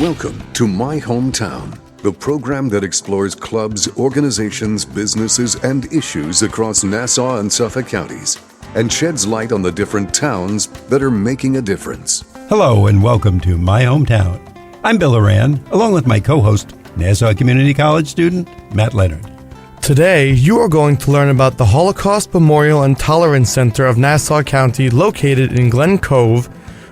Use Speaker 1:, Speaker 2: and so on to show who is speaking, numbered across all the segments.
Speaker 1: Welcome to My Hometown, the program that explores clubs, organizations, businesses, and issues across Nassau and Suffolk counties and sheds light on the different towns that are making a difference.
Speaker 2: Hello and welcome to My Hometown. I'm Bill Horan, along with my co-host, Nassau Community College student Matt Leonard.
Speaker 3: Today, you are going to learn about the Holocaust Memorial and Tolerance Center of Nassau County located in Glen Cove,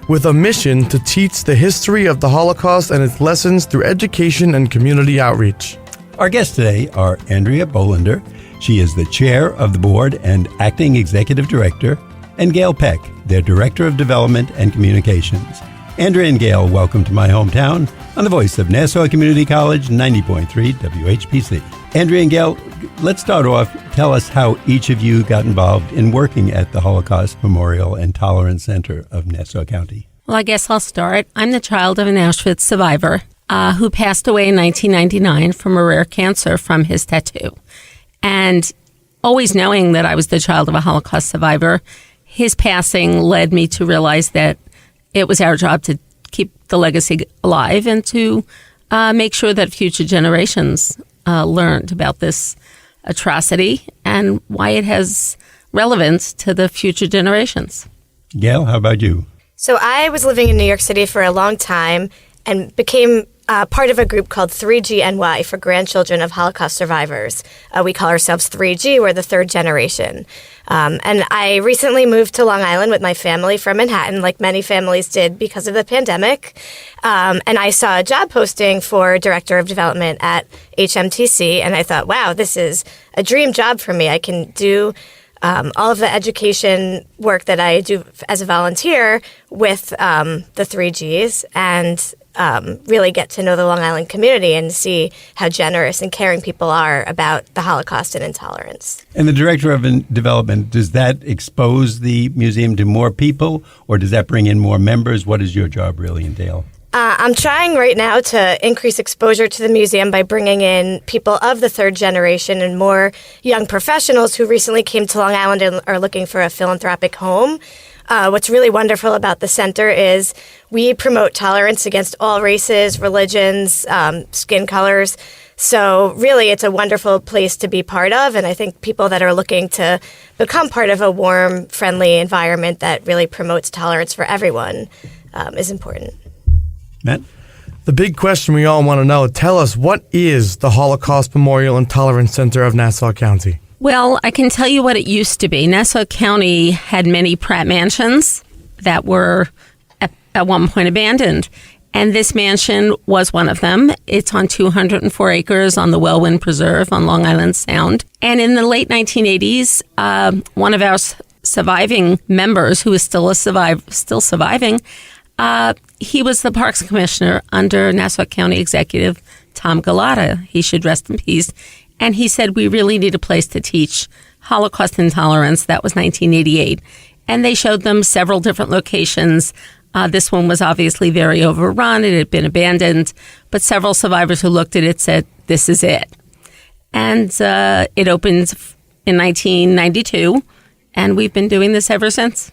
Speaker 3: with a mission to teach the history of the Holocaust and its lessons through education and community outreach.
Speaker 2: Our guests today are Andrea Bolender. She is the chair of the board and acting executive director, and Gayle Peck, their director of development and communications. Andrea and Gayle, welcome to My Hometown on the voice of Nassau Community College 90.3 WHPC. Andrea and Gayle, let's start off. Tell us how each of you got involved in working at the Holocaust Memorial and Tolerance Center of Nassau County.
Speaker 4: Well, I guess I'll start. I'm the child of an Auschwitz survivor who passed away in 1999 from a rare cancer from his tattoo. And always knowing that I was the child of a Holocaust survivor, his passing led me to realize that it was our job to keep the legacy alive and to make sure that future generations learned about this atrocity and why it has relevance to the future generations.
Speaker 2: Gayle, how about you?
Speaker 5: So I was living in New York City for a long time and became part of a group called 3GNY for grandchildren of Holocaust survivors. We call ourselves 3G. We're the third generation. And I recently moved to Long Island with my family from Manhattan, like many families did because of the pandemic. And I saw a job posting for Director of Development at HMTC, and I thought, wow, this is a dream job for me. I can do all of the education work that I do as a volunteer with the 3Gs and really get to know the Long Island community and see how generous and caring people are about the Holocaust and intolerance.
Speaker 2: And the Director of Development, does that expose the museum to more people, or does that bring in more members? What does your job really entail?
Speaker 5: I'm trying right now to increase exposure to the museum by bringing in people of the third generation and more young professionals who recently came to Long Island and are looking for a philanthropic home. What's really wonderful about the center is we promote tolerance against all races, religions, skin colors. So really, it's a wonderful place to be part of. And I think people that are looking to become part of a warm, friendly environment that really promotes tolerance for everyone is important.
Speaker 2: Matt?
Speaker 3: The big question we all want to know, tell us, what is the Holocaust Memorial and Tolerance Center of Nassau County?
Speaker 4: Well, I can tell you what it used to be. Nassau County had many Pratt mansions that were at one point abandoned. And this mansion was one of them. It's on 204 acres on the Wellwind Preserve on Long Island Sound. And in the late 1980s, one of our surviving members, who is still surviving, he was the Parks Commissioner under Nassau County Executive Tom Galata. He should rest in peace. And he said, we really need a place to teach Holocaust intolerance. That was 1988. And they showed them several different locations. This one was obviously very overrun. It had been abandoned. But several survivors who looked at it said, this is it. And it opened in 1992. And we've been doing this ever since.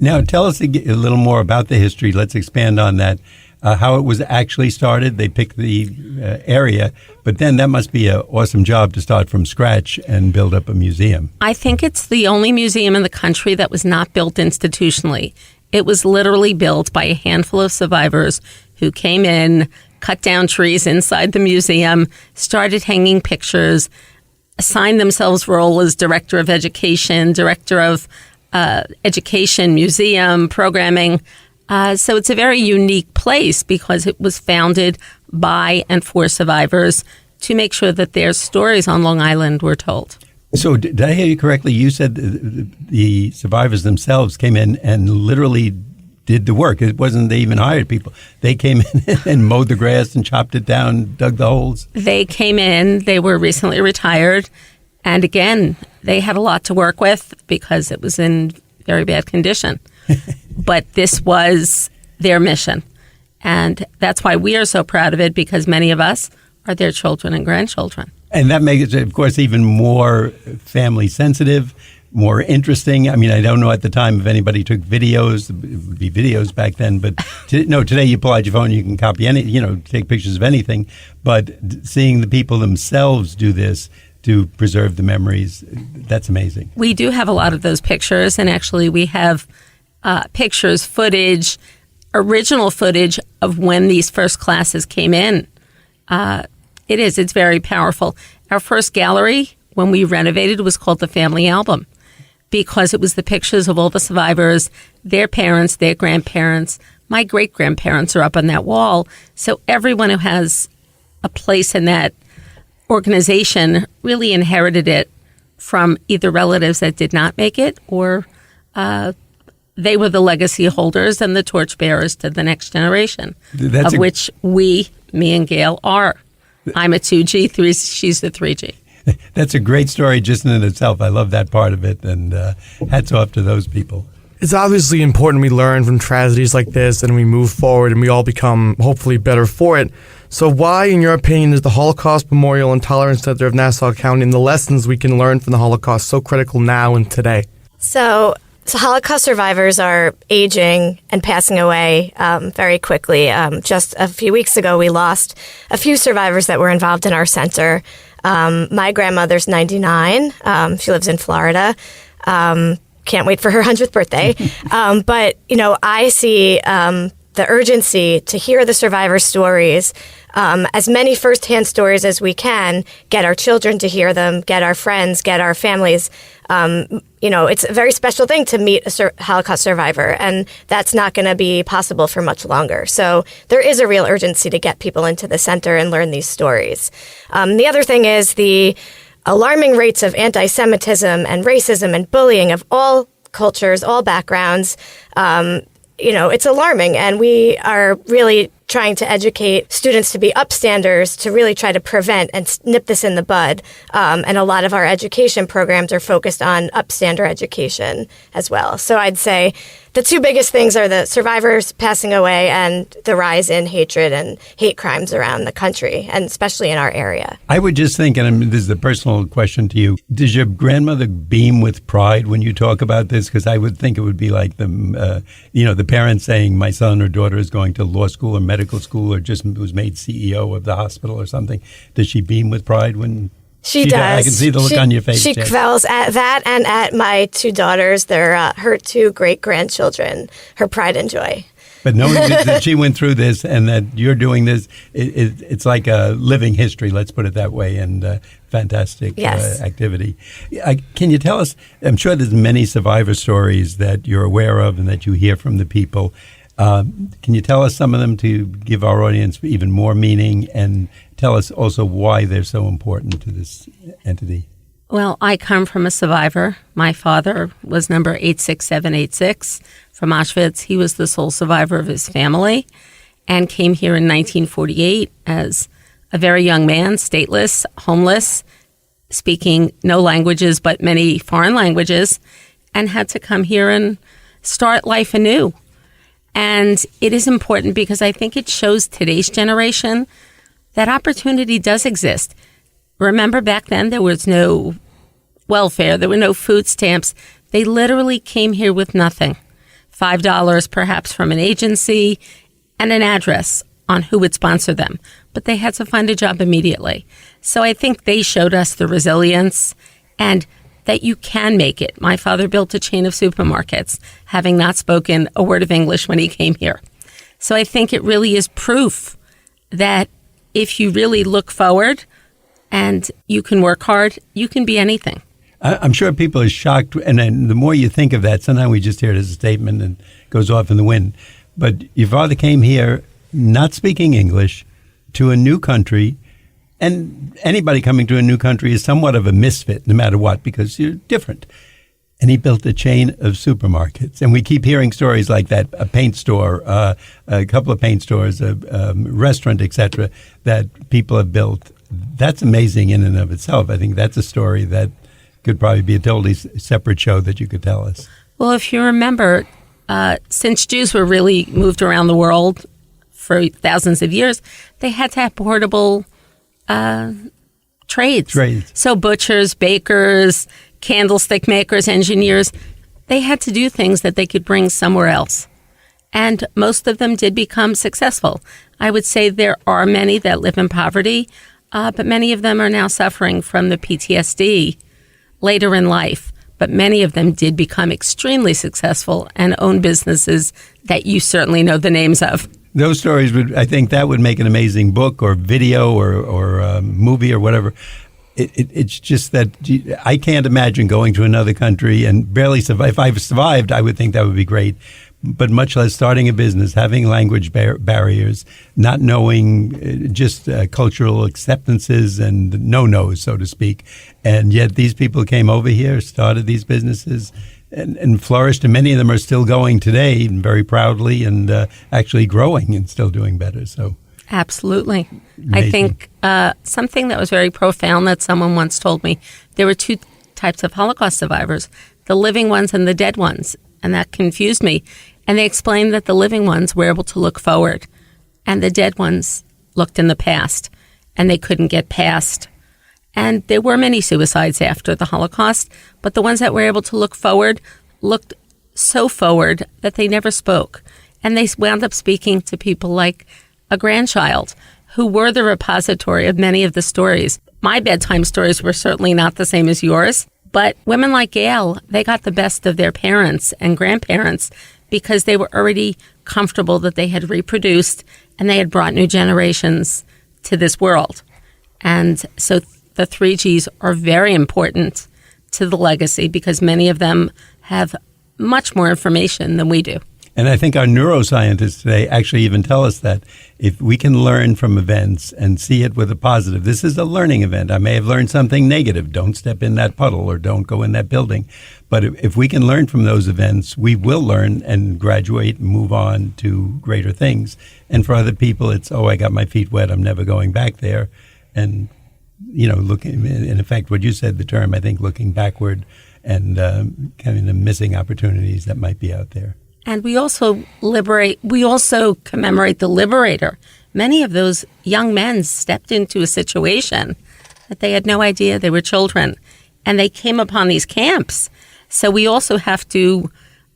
Speaker 2: Now, tell us a little more about the history. Let's expand on that. How it was actually started. They picked the area, but then that must be an awesome job to start from scratch and build up a museum.
Speaker 4: I think it's the only museum in the country that was not built institutionally. It was literally built by a handful of survivors who came in, cut down trees inside the museum, started hanging pictures, assigned themselves role as Director of Education, Director of Education, Museum, Programming. So it's a very unique place because it was founded by and for survivors to make sure that their stories on Long Island were told.
Speaker 2: So did I hear you correctly? You said the survivors themselves came in and literally did the work. It wasn't they even hired people. They came in and mowed the grass and chopped it down, dug the holes.
Speaker 4: They came in. They were recently retired. And again, they had a lot to work with because it was in very bad condition. But this was their mission. And that's why we are so proud of it, because many of us are their children and grandchildren.
Speaker 2: And that makes it, of course, even more family sensitive. more interesting? I mean, I don't know at the time if anybody took videos. It would be videos back then, but today you pull out your phone, you can copy take pictures of anything. But seeing the people themselves do this to preserve the memories, that's amazing.
Speaker 4: We do have a lot of those pictures, and actually we have pictures, footage, original footage of when these first classes came in. It's very powerful. Our first gallery, when we renovated, was called the Family Album, because it was the pictures of all the survivors, their parents, their grandparents. My great-grandparents are up on that wall. So everyone who has a place in that organization really inherited it from either relatives that did not make it, or they were the legacy holders and the torchbearers to the next generation, which me and Gayle are. I'm a 2G, she's the 3G.
Speaker 2: That's a great story just in itself. I love that part of it, and hats off to those people.
Speaker 3: It's obviously important we learn from tragedies like this and we move forward and we all become hopefully better for it. So why, in your opinion, is the Holocaust Memorial and Tolerance Center of Nassau County and the lessons we can learn from the Holocaust so critical now and today?
Speaker 5: So Holocaust survivors are aging and passing away very quickly. Just a few weeks ago, we lost a few survivors that were involved in our center. My grandmother's 99. She lives in Florida. Can't wait for her 100th birthday. But, I see the urgency to hear the survivor stories, as many firsthand stories as we can, get our children to hear them, get our friends, get our families. It's a very special thing to meet a Holocaust survivor, and that's not going to be possible for much longer. So there is a real urgency to get people into the center and learn these stories. The other thing is the alarming rates of anti-Semitism and racism and bullying of all cultures, all backgrounds. It's alarming, and we are really trying to educate students to be upstanders, to really try to prevent and nip this in the bud. And a lot of our education programs are focused on upstander education as well. So I'd say the two biggest things are the survivors passing away and the rise in hatred and hate crimes around the country, and especially in our area.
Speaker 2: I would just think, and this is a personal question to you, does your grandmother beam with pride when you talk about this? Because I would think it would be like the parents saying, my son or daughter is going to law school or medical school or just was made CEO of the hospital or something. Does she beam with pride when...
Speaker 5: She does.
Speaker 2: I can see the look on your face.
Speaker 5: She quells at that and at my two daughters. They're her two great-grandchildren, her pride and joy.
Speaker 2: But knowing that she went through this and that you're doing this, it's like a living history, let's put it that way, and fantastic activity. Can you tell us, I'm sure there's many survivor stories that you're aware of and that you hear from the people. Can you tell us some of them to give our audience even more meaning, and tell us also why they're so important to this entity?
Speaker 4: Well, I come from a survivor. My father was number 86786 from Auschwitz. He was the sole survivor of his family and came here in 1948 as a very young man, stateless, homeless, speaking no languages but many foreign languages, and had to come here and start life anew. And it is important because I think it shows today's generation that opportunity does exist. Remember, back then there was no welfare, there were no food stamps. They literally came here with nothing. $5 perhaps from an agency and an address on who would sponsor them. But they had to find a job immediately. So I think they showed us the resilience and that you can make it. My father built a chain of supermarkets, having not spoken a word of English when he came here. So I think it really is proof that if you really look forward and you can work hard, you can be anything.
Speaker 2: I'm sure people are shocked, and then the more you think of that, sometimes we just hear it as a statement and it goes off in the wind. But your father came here not speaking English to a new country, and anybody coming to a new country is somewhat of a misfit, no matter what, because you're different. And he built a chain of supermarkets. And we keep hearing stories like that, a paint store, a couple of paint stores, a restaurant, etc., that people have built. That's amazing in and of itself. I think that's a story that could probably be a totally separate show that you could tell us.
Speaker 4: Well, if you remember, since Jews were really moved around the world for thousands of years, they had to have portable trades. So butchers, bakers, candlestick makers, engineers. They had to do things that they could bring somewhere else. And most of them did become successful. I would say there are many that live in poverty, but many of them are now suffering from the PTSD later in life. But many of them did become extremely successful and own businesses that you certainly know the names of.
Speaker 2: Those stories I think that would make an amazing book or video or movie or whatever. It's just that I can't imagine going to another country and barely survive. If I've survived, I would think that would be great. But much less starting a business, having language barriers, not knowing just cultural acceptances and no-nos, so to speak. And yet these people came over here, started these businesses, and flourished. And many of them are still going today, and very proudly, and actually growing and still doing better. So,
Speaker 4: absolutely.
Speaker 2: Amazing.
Speaker 4: I think something that was very profound that someone once told me, there were two types of Holocaust survivors, the living ones and the dead ones. And that confused me. And they explained that the living ones were able to look forward and the dead ones looked in the past and they couldn't get past. And there were many suicides after the Holocaust, but the ones that were able to look forward looked so forward that they never spoke. And they wound up speaking to people like a grandchild who were the repository of many of the stories. My bedtime stories were certainly not the same as yours. But women like Gayle, they got the best of their parents and grandparents because they were already comfortable that they had reproduced and they had brought new generations to this world. And so the 3Gs are very important to the legacy because many of them have much more information than we do.
Speaker 2: And I think our neuroscientists today actually even tell us that if we can learn from events and see it with a positive, this is a learning event. I may have learned something negative. Don't step in that puddle or don't go in that building. But if we can learn from those events, we will learn and graduate and move on to greater things. And for other people, it's, I got my feet wet. I'm never going back there. And, looking, in effect, what you said, the term, I think, looking backward and kind of missing opportunities that might be out there.
Speaker 4: And we also commemorate the liberator. Many of those young men stepped into a situation that they had no idea they were children, and they came upon these camps. So we also have to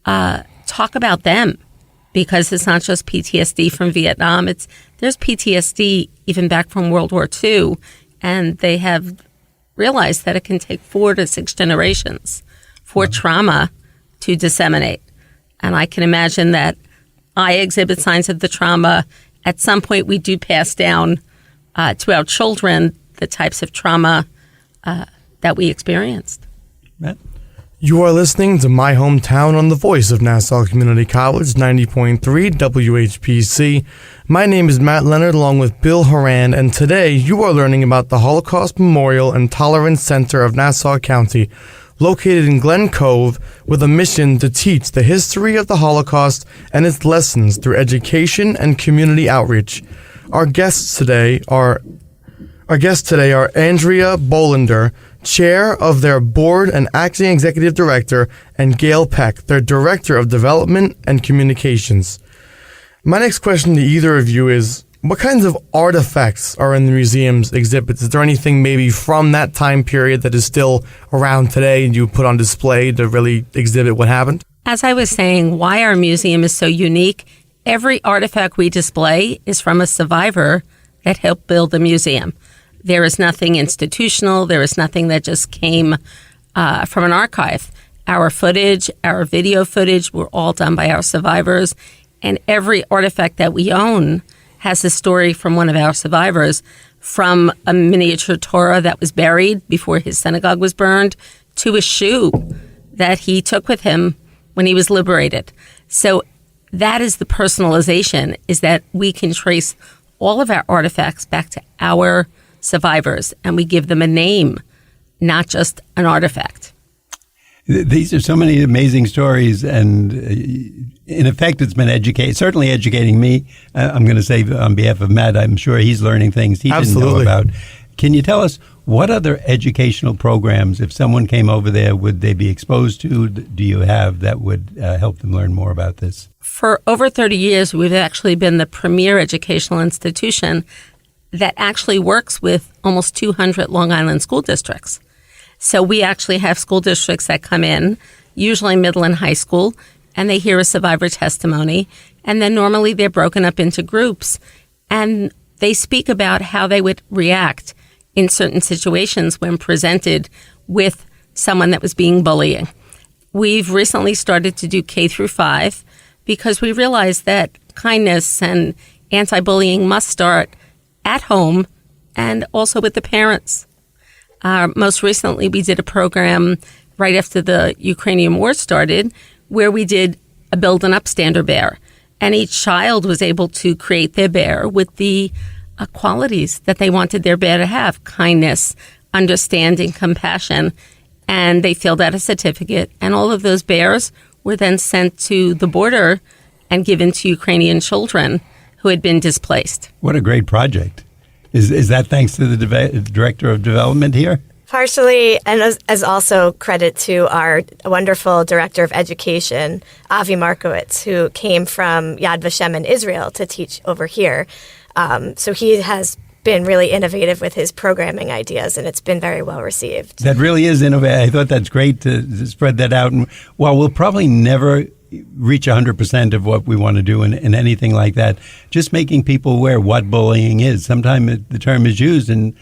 Speaker 4: talk about them because it's not just PTSD from Vietnam. There's PTSD even back from World War II, and they have realized that it can take 4 to 6 generations for trauma to disseminate. And I can imagine that I exhibit signs of the trauma. At some point, we do pass down to our children the types of trauma that we experienced.
Speaker 2: Matt?
Speaker 3: You are listening to My Hometown on the Voice of Nassau Community College, 90.3 WHPC. My name is Matt Leonard along with Bill Horan, and today you are learning about the Holocaust Memorial and Tolerance Center of Nassau County, located in Glen Cove, with a mission to teach the history of the Holocaust and its lessons through education and community outreach. Our guests today are Andrea Bolender, chair of their board and acting executive director, and Gayle Peck, their director of development and communications. My next question to either of you is, what kinds of artifacts are in the museum's exhibits? Is there anything maybe from that time period that is still around today and you put on display to really exhibit what happened?
Speaker 4: As I was saying, why our museum is so unique, every artifact we display is from a survivor that helped build the museum. There is nothing institutional. There is nothing that just came from an archive. Our footage, our video footage were all done by our survivors. And every artifact that we own has a story from one of our survivors, from a miniature Torah that was buried before his synagogue was burned to a shoe that he took with him when he was liberated. So that is the personalization, is that we can trace all of our artifacts back to our survivors, and we give them a name, not just an artifact.
Speaker 2: These are so many amazing stories, and in effect, it's been certainly educating me. I'm going to say on behalf of Matt, I'm sure he's learning things he didn't know about. Can you tell us what other educational programs, if someone came over there, would they be exposed to? Do you have that would help them learn more about this?
Speaker 4: For over 30 years, we've actually been the premier educational institution that actually works with almost 200 Long Island school districts. So we actually have school districts that come in, usually middle and high school, and they hear a survivor testimony. And then normally they're broken up into groups, and they speak about how they would react in certain situations when presented with someone that was being bullying. We've recently started to do K through 5 because we realize that kindness and anti-bullying must start at home and also with the parents. Most recently, we did a program right after the Ukrainian war started where we did a build an upstander bear. And each child was able to create their bear with the qualities that they wanted their bear to have: kindness, understanding, compassion. And they filled out a certificate. And all of those bears were then sent to the border and given to Ukrainian children who had been displaced.
Speaker 2: What a great project. Is that thanks to the Director of Development here?
Speaker 5: Partially, and as also credit to our wonderful Director of Education, Avi Markowitz, who came from Yad Vashem in Israel to teach over here. So he has been really innovative with his programming ideas, and it's been very well received.
Speaker 2: That really is innovative. I thought that's great to spread that out. And while we'll probably never reach 100% of what we want to do in anything like that, just making people aware what bullying is. Sometimes the term is used and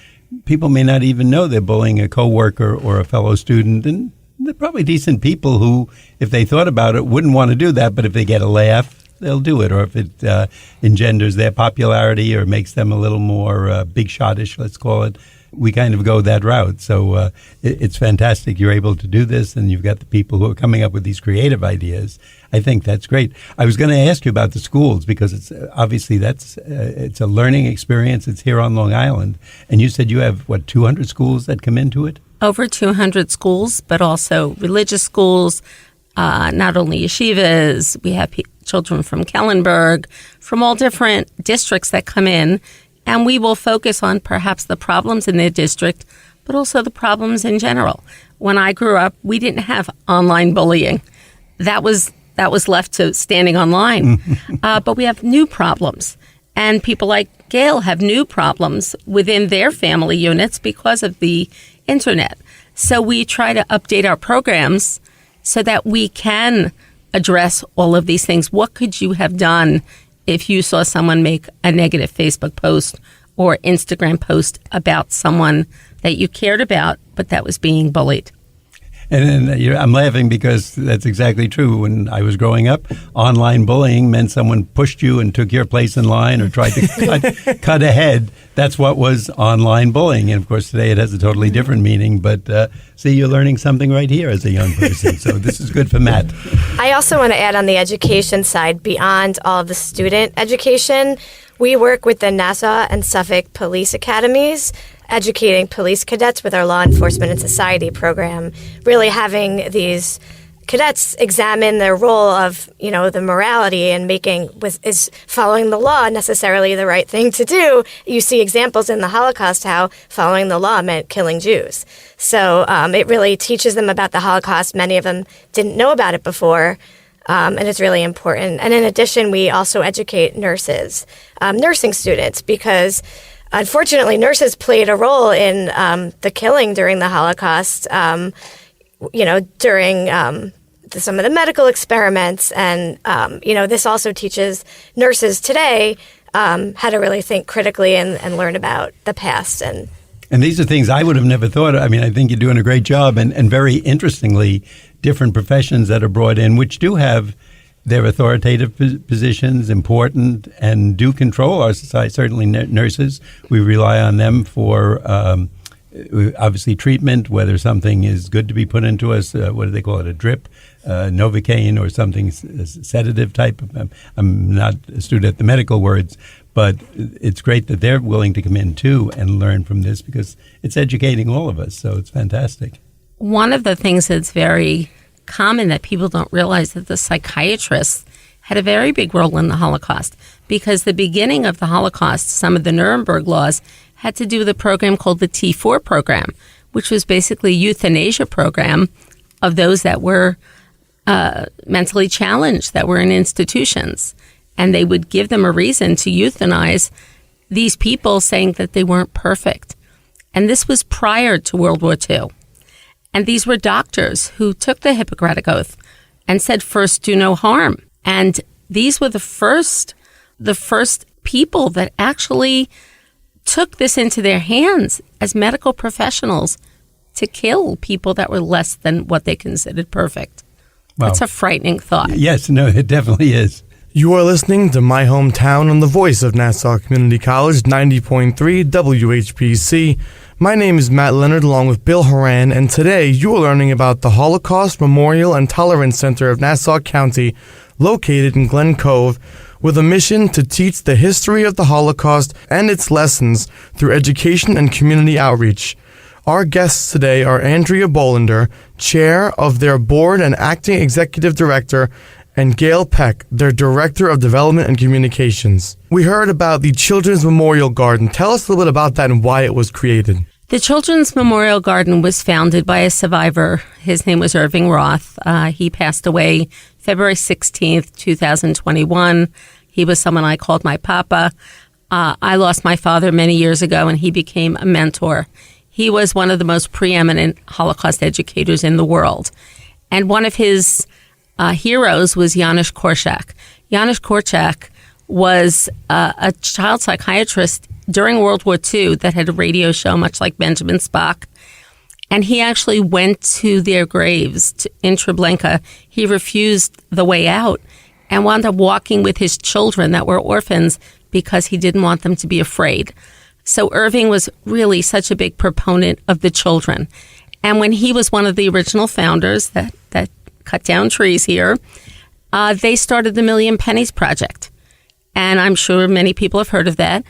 Speaker 2: people may not even know they're bullying a coworker or a fellow student. And they're probably decent people who, if they thought about it, wouldn't want to do that. But if they get a laugh, they'll do it. Or if it engenders their popularity or makes them a little more big shotish, let's call it, we kind of go that route. So it's fantastic you're able to do this, and you've got the people who are coming up with these creative ideas. I think that's great. I was going to ask you about the schools because it's obviously it's a learning experience. It's here on Long Island. And you said you have, 200 schools that come into it?
Speaker 4: Over 200 schools, but also religious schools, not only yeshivas. We have children from Kellenberg, from all different districts that come in. And we will focus on perhaps the problems in their district, but also the problems in general. When I grew up, we didn't have online bullying. That was left to standing online. But we have new problems. And people like Gayle have new problems within their family units because of the internet. So we try to update our programs so that we can address all of these things. What could you have done if you saw someone make a negative Facebook post or Instagram post about someone that you cared about, but that was being bullied?
Speaker 2: And I'm laughing because that's exactly true. When I was growing up, online bullying meant someone pushed you and took your place in line or tried to cut ahead. That's what was online bullying. And, of course, today it has a totally different meaning. But see, you're learning something right here as a young person. So this is good for Matt.
Speaker 5: I also want to add on the education side, beyond all of the student education, we work with the Nassau and Suffolk police academies, educating police cadets with our Law Enforcement and Society program, really having these cadets examine their role of, the morality and is following the law necessarily the right thing to do. You see examples in the Holocaust how following the law meant killing Jews. So it really teaches them about the Holocaust. Many of them didn't know about it before. And it's really important. And in addition, we also educate nurses, nursing students, because unfortunately, nurses played a role in the killing during the Holocaust, during some of the medical experiments. And, this also teaches nurses today how to really think critically and learn about the past. And
Speaker 2: these are things I would have never thought of. I mean, I think you're doing a great job. And very interestingly, different professions that are brought in, which do have their authoritative positions, important, and do control our society. Certainly nurses, we rely on them for obviously treatment, whether something is good to be put into us, what do they call it, a drip, Novocaine or something sedative type. I'm not astute at the medical words, but it's great that they're willing to come in too and learn from this because it's educating all of us, so it's fantastic.
Speaker 4: One of the things that's very common that people don't realize that the psychiatrists had a very big role in the Holocaust, because the beginning of the Holocaust, some of the Nuremberg laws had to do with a program called the T4 program, which was basically a euthanasia program of those that were mentally challenged, that were in institutions. And they would give them a reason to euthanize these people, saying that they weren't perfect. And this was prior to World War II. And these were doctors who took the Hippocratic Oath and said, first, do no harm. And these were the first people that actually took this into their hands as medical professionals to kill people that were less than what they considered perfect. Wow. That's a frightening thought.
Speaker 2: Yes, no, it definitely is.
Speaker 3: You are listening to My Hometown on the voice of Nassau Community College, 90.3 WHPC. My name is Matt Leonard along with Bill Horan, and today you are learning about the Holocaust Memorial and Tolerance Center of Nassau County, located in Glen Cove, with a mission to teach the history of the Holocaust and its lessons through education and community outreach. Our guests today are Andrea Bolender, chair of their board and acting executive director, and Gayle Peck, their Director of Development and Communications. We heard about the Children's Memorial Garden. Tell us a little bit about that and why it was created.
Speaker 4: The Children's Memorial Garden was founded by a survivor. His name was Irving Roth. He passed away February 16th, 2021. He was someone I called my papa. I lost my father many years ago, and he became a mentor. He was one of the most preeminent Holocaust educators in the world. And one of his heroes was Janusz Korczak. Janusz Korczak was a child psychiatrist during World War II that had a radio show, much like Benjamin Spock. And he actually went to their graves in Treblinka. He refused the way out and wound up walking with his children that were orphans because he didn't want them to be afraid. So Irving was really such a big proponent of the children. And when he was one of the original founders that cut down trees here, they started the Million Pennies Project. And I'm sure many people have heard of that.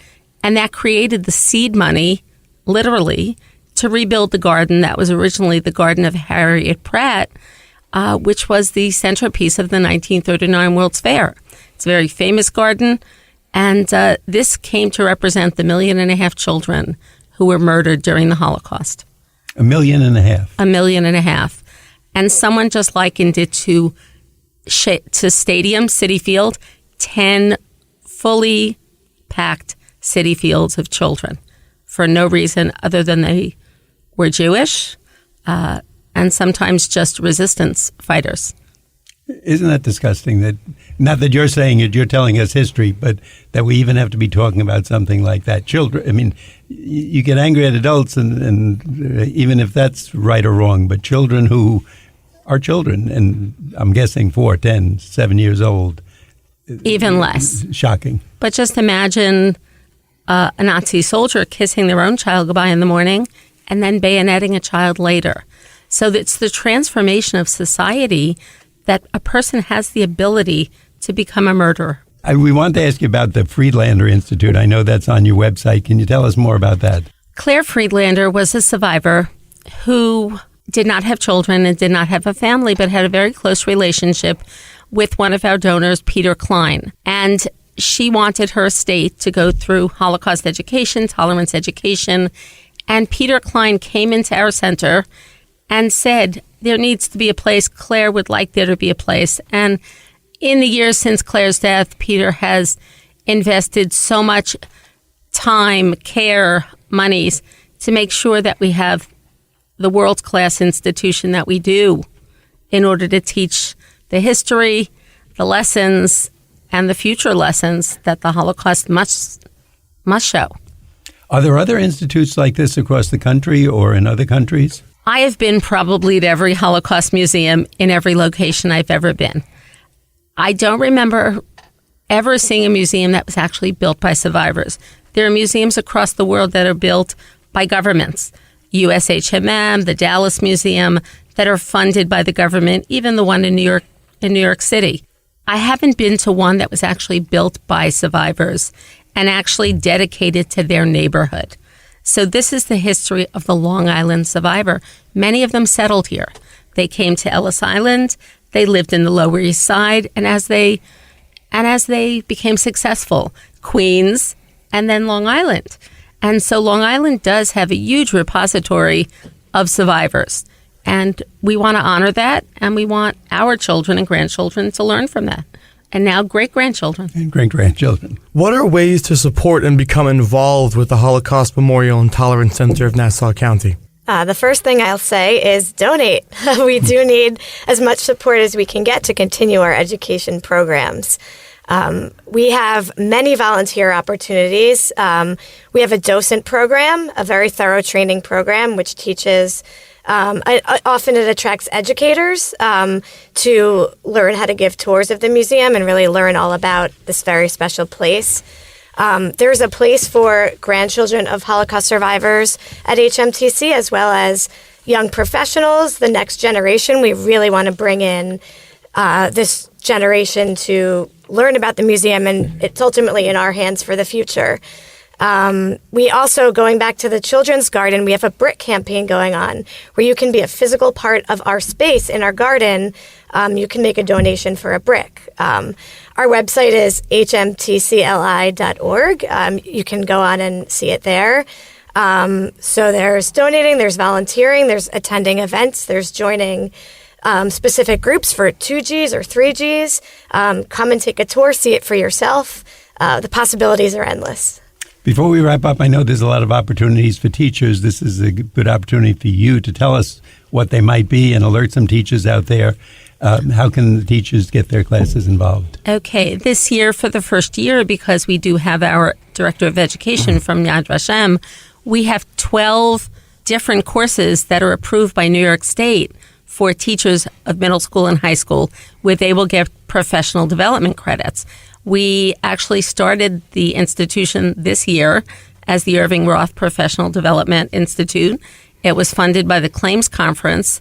Speaker 4: And that created the seed money, literally, to rebuild the garden that was originally the garden of Harriet Pratt, which was the centerpiece of the 1939 World's Fair. It's a very famous garden. And this came to represent the 1.5 million children who were murdered during the Holocaust.
Speaker 2: 1.5 million?
Speaker 4: 1.5 million. And someone just likened it to stadium, City Field, 10 fully packed city fields of children for no reason other than they were Jewish and sometimes just resistance fighters.
Speaker 2: Isn't that disgusting? That not that you're saying it, you're telling us history, but that we even have to be talking about something like that. Children, I mean, you get angry at adults, and even if that's right or wrong, but children who are children, and I'm guessing 4, 10, 7 years old.
Speaker 4: Even less.
Speaker 2: Shocking.
Speaker 4: But just imagine a Nazi soldier kissing their own child goodbye in the morning and then bayoneting a child later. So it's the transformation of society that a person has the ability to become a murderer.
Speaker 2: We want to ask you about the Friedlander Institute. I know that's on your website. Can you tell us more about that?
Speaker 4: Claire Friedlander was a survivor who did not have children and did not have a family, but had a very close relationship with one of our donors, Peter Klein. And she wanted her estate to go through Holocaust education, tolerance education. And Peter Klein came into our center and said, there needs to be a place. Claire would like there to be a place. And in the years since Claire's death, Peter has invested so much time, care, monies to make sure that we have the world-class institution that we do in order to teach the history, the lessons, and the future lessons that the Holocaust must show.
Speaker 2: Are there other institutes like this across the country or in other countries?
Speaker 4: I have been probably at every Holocaust museum in every location I've ever been. I don't remember ever seeing a museum that was actually built by survivors. There are museums across the world that are built by governments. USHMM, the Dallas Museum, that are funded by the government, even the one in New York City. I haven't been to one that was actually built by survivors and actually dedicated to their neighborhood. So this is the history of the Long Island survivor. Many of them settled here. They came to Ellis Island. They lived in the Lower East Side, and as they became successful, Queens, and then Long Island. And so Long Island does have a huge repository of survivors. And we want to honor that, and we want our children and grandchildren to learn from that. And now great-grandchildren.
Speaker 2: And great-grandchildren.
Speaker 3: What are ways to support and become involved with the Holocaust Memorial and Tolerance Center of Nassau County?
Speaker 5: The first thing I'll say is donate. We do need as much support as we can get to continue our education programs. We have many volunteer opportunities. We have a docent program, a very thorough training program, which teaches, often it attracts educators to learn how to give tours of the museum and really learn all about this very special place. There's a place for grandchildren of Holocaust survivors at HMTC, as well as young professionals, the next generation. We really want to bring in this generation to learn about the museum, and it's ultimately in our hands for the future. We also, going back to the Children's Garden, we have a brick campaign going on where you can be a physical part of our space in our garden. You can make a donation for a brick. Our website is hmtcli.org. You can go on and see it there. So there's donating, there's volunteering, there's attending events, there's joining specific groups for 2Gs or 3Gs. Come and take a tour, see it for yourself. The possibilities are endless.
Speaker 2: Before we wrap up, I know there's a lot of opportunities for teachers. This is a good opportunity for you to tell us what they might be and alert some teachers out there. How can the teachers get their classes involved?
Speaker 4: Okay, this year for the first year, because we do have our Director of Education from Yad Vashem, we have 12 different courses that are approved by New York State for teachers of middle school and high school, where they will get professional development credits. We actually started the institution this year as the Irving Roth Professional Development Institute. It was funded by the Claims Conference,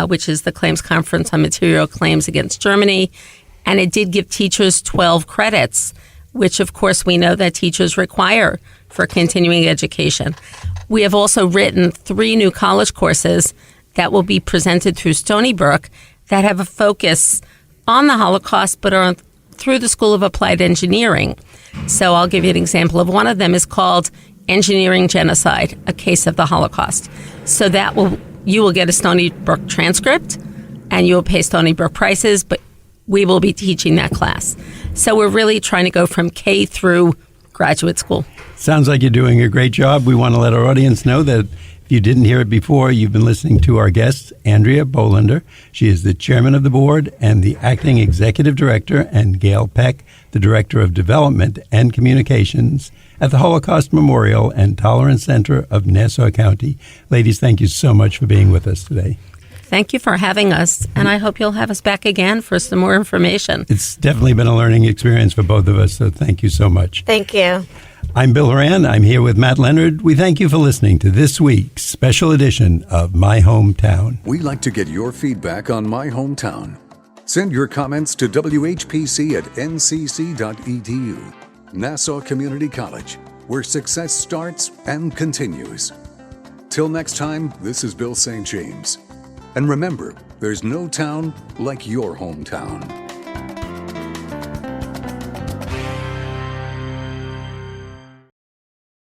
Speaker 4: which is the Claims Conference on Material Claims Against Germany, and it did give teachers 12 credits, which of course we know that teachers require for continuing education. We have also written 3 new college courses that will be presented through Stony Brook that have a focus on the Holocaust, but are through the School of Applied Engineering. So I'll give you an example of one of them is called Engineering Genocide, a Case of the Holocaust. So you will get a Stony Brook transcript and you will pay Stony Brook prices, but we will be teaching that class. So we're really trying to go from K through graduate school.
Speaker 2: Sounds like you're doing a great job. We want to let our audience know that if you didn't hear it before, you've been listening to our guest, Andrea Bolender. She is the chairman of the board and the acting executive director, and Gayle Peck, the director of development and communications at the Holocaust Memorial and Tolerance Center of Nassau County. Ladies, thank you so much for being with us today.
Speaker 4: Thank you for having us, and I hope you'll have us back again for some more information.
Speaker 2: It's definitely been a learning experience for both of us, so thank you so much.
Speaker 5: Thank you.
Speaker 2: I'm Bill Horan. I'm here with Matt Leonard. We thank you for listening to this week's special edition of My Hometown.
Speaker 1: We like to get your feedback on My Hometown. Send your comments to whpc@ncc.edu. Nassau Community College, where success starts and continues. Till next time, this is Bill St. James. And remember, there's no town like your hometown.